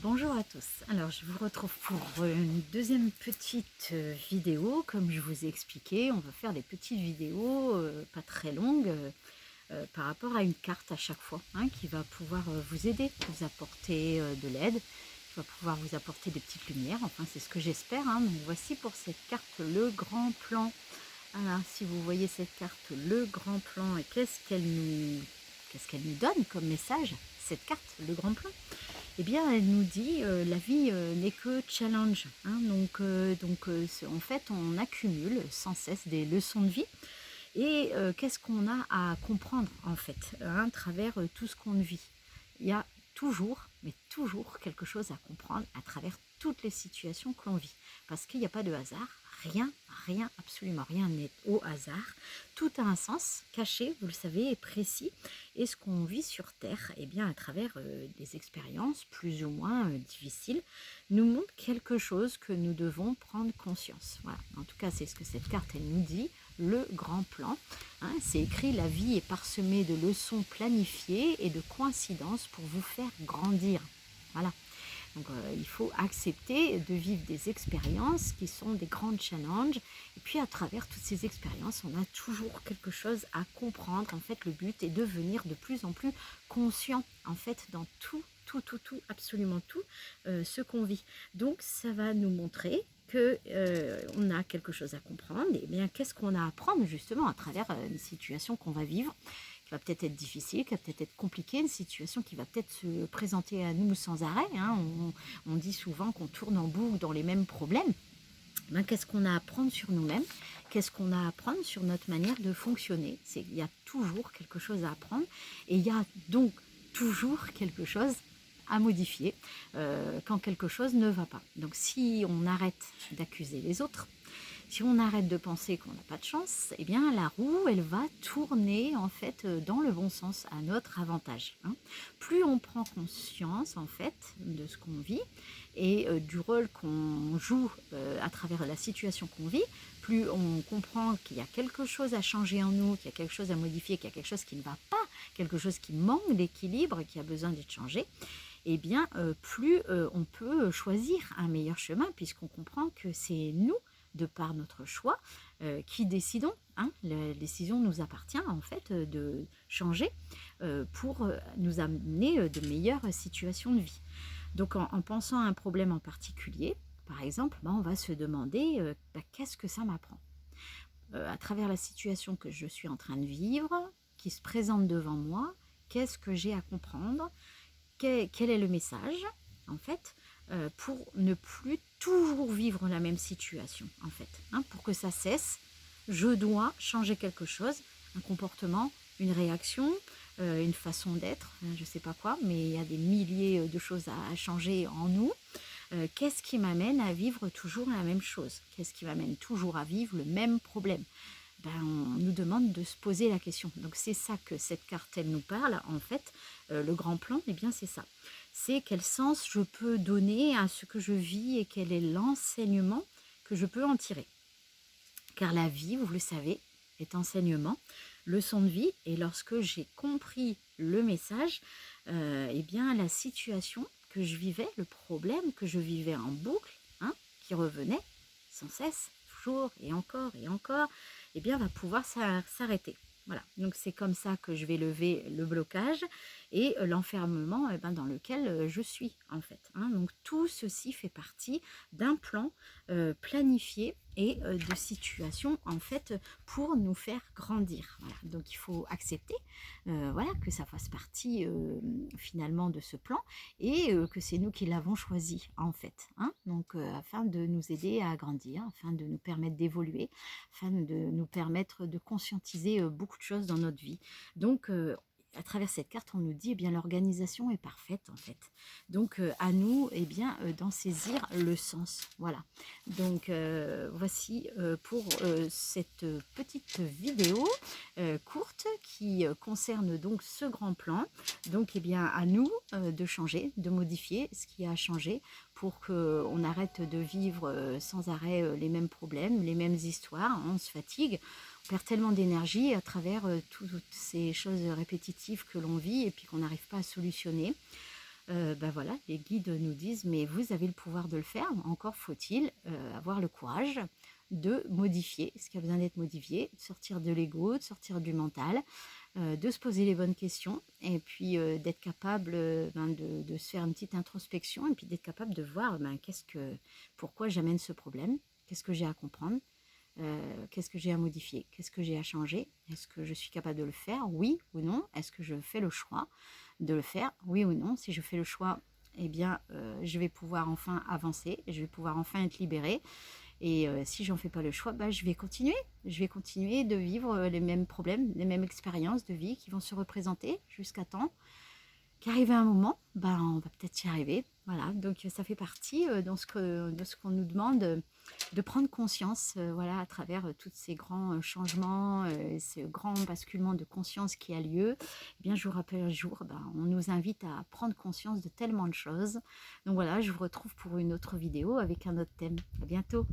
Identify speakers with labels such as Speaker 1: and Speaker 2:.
Speaker 1: Bonjour à tous. Alors, je vous retrouve pour une deuxième petite vidéo. Comme je vous ai expliqué, on va faire des petites vidéos pas très longues par rapport à une carte à chaque fois hein, qui va pouvoir vous aider, vous apporter de l'aide, qui va pouvoir vous apporter des petites lumières. Enfin, c'est ce que j'espère, hein. Donc, voici pour cette carte le grand plan. Alors, si vous voyez cette carte, le grand plan, et qu'est-ce qu'elle nous donne comme message, cette carte, le grand plan? Eh bien, elle nous dit la vie n'est que challenge, hein. En fait, on accumule sans cesse des leçons de vie. Et qu'est-ce qu'on a à comprendre, en fait, hein, à travers tout ce qu'on vit? Il y a toujours, mais toujours quelque chose à comprendre à travers toutes les situations que l'on vit. Parce qu'il n'y a pas de hasard, rien, absolument rien n'est au hasard. Tout a un sens caché, vous le savez, et précis. Et ce qu'on vit sur Terre, eh bien, à travers des expériences plus ou moins difficiles, nous montre quelque chose que nous devons prendre conscience. Voilà. En tout cas, c'est ce que cette carte, elle nous dit, le grand plan. Hein, c'est écrit, la vie est parsemée de leçons planifiées et de coïncidences pour vous faire grandir. Voilà. Donc il faut accepter de vivre des expériences qui sont des grands challenges. Et puis à travers toutes ces expériences, on a toujours quelque chose à comprendre. En fait, le but est de devenir de plus en plus conscient, en fait, dans tout, absolument tout ce qu'on vit. Donc ça va nous montrer que on a quelque chose à comprendre. Et bien, qu'est-ce qu'on a à apprendre justement à travers une situation qu'on va vivre, qui va peut-être être difficile, qui va peut-être être compliquée, une situation qui va peut-être se présenter à nous sans arrêt, hein. On dit souvent qu'on tourne en boucle dans les mêmes problèmes. Ben, qu'est-ce qu'on a à apprendre sur nous-mêmes? Qu'est-ce qu'on a à apprendre sur notre manière de fonctionner? Il y a toujours quelque chose à apprendre et il y a donc toujours quelque chose à modifier quand quelque chose ne va pas. Donc si on arrête d'accuser les autres, si on arrête de penser qu'on n'a pas de chance, eh bien la roue, elle va tourner en fait dans le bon sens, à notre avantage, hein. Plus on prend conscience en fait de ce qu'on vit et du rôle qu'on joue à travers la situation qu'on vit, plus on comprend qu'il y a quelque chose à changer en nous, qu'il y a quelque chose à modifier, qu'il y a quelque chose qui ne va pas, quelque chose qui manque d'équilibre, qui a besoin d'être changé, eh bien plus on peut choisir un meilleur chemin puisqu'on comprend que c'est nous, de par notre choix, qui décidons, hein. La décision nous appartient en fait de changer pour nous amener de meilleures situations de vie. Donc en pensant à un problème en particulier, par exemple, ben, on va se demander qu'est-ce que ça m'apprend à travers la situation que je suis en train de vivre, qui se présente devant moi, qu'est-ce que j'ai à comprendre, quel est le message, en fait, pour ne plus toujours vivre la même situation, en fait, hein. Pour que ça cesse, je dois changer quelque chose, un comportement, une réaction, une façon d'être, je ne sais pas quoi, mais il y a des milliers de choses à changer en nous. Qu'est-ce qui m'amène à vivre toujours la même chose? Qu'est-ce qui m'amène toujours à vivre le même problème? Ben, on nous demande de se poser la question. Donc c'est ça que cette carte, elle nous parle. En fait, le grand plan, eh bien c'est ça. C'est quel sens je peux donner à ce que je vis et quel est l'enseignement que je peux en tirer. Car la vie, vous le savez, est enseignement, leçon de vie. Et lorsque j'ai compris le message, eh bien la situation que je vivais, le problème que je vivais en boucle, hein, qui revenait sans cesse, toujours et encore, eh bien va pouvoir s'arrêter. Voilà, donc c'est comme ça que je vais lever le blocage et l'enfermement eh ben, dans lequel je suis en fait, hein. Donc tout ceci fait partie d'un plan planifié et de situations en fait pour nous faire grandir. Voilà. Donc il faut accepter voilà, que ça fasse partie finalement de ce plan et que c'est nous qui l'avons choisi en fait, hein. Donc afin de nous aider à grandir, afin de nous permettre d'évoluer, afin de nous permettre de conscientiser beaucoup de choses dans notre vie. Donc à travers cette carte, on nous dit eh bien l'organisation est parfaite en fait. Donc à nous eh bien d'en saisir le sens. Voilà. Donc voici pour cette petite vidéo courte qui concerne donc ce grand plan. Donc eh bien à nous de changer, de modifier ce qui a changé pour qu'on arrête de vivre sans arrêt les mêmes problèmes, les mêmes histoires. On se fatigue, on perd tellement d'énergie à travers toutes ces choses répétitives que l'on vit et puis qu'on n'arrive pas à solutionner. ben voilà, les guides nous disent: «Mais vous avez le pouvoir de le faire, encore faut-il, avoir le courage de modifier ce qui a besoin d'être modifié, de sortir de l'ego, de sortir du mental, de se poser les bonnes questions et puis, d'être capable, ben, de se faire une petite introspection et puis d'être capable de voir, ben, pourquoi j'amène ce problème? Qu'est-ce que j'ai à comprendre? Qu'est-ce que j'ai à modifier? Qu'est-ce que j'ai à changer? Est-ce que je suis capable de le faire? Oui ou non? Est-ce que je fais le choix de le faire? Oui ou non? Si je fais le choix, eh bien, je vais pouvoir enfin avancer, je vais pouvoir enfin être libérée. Et si j'en fais pas le choix, bah, je vais continuer. Je vais continuer de vivre les mêmes problèmes, les mêmes expériences de vie qui vont se représenter jusqu'à temps qu'arrivé un moment, ben, on va peut-être y arriver. Voilà, donc ça fait partie de ce qu'on nous demande de prendre conscience, voilà, à travers tous ces grands changements, ce grand basculement de conscience qui a lieu. Eh bien, jour après jour, ben, on nous invite à prendre conscience de tellement de choses. Donc voilà, je vous retrouve pour une autre vidéo avec un autre thème. À bientôt.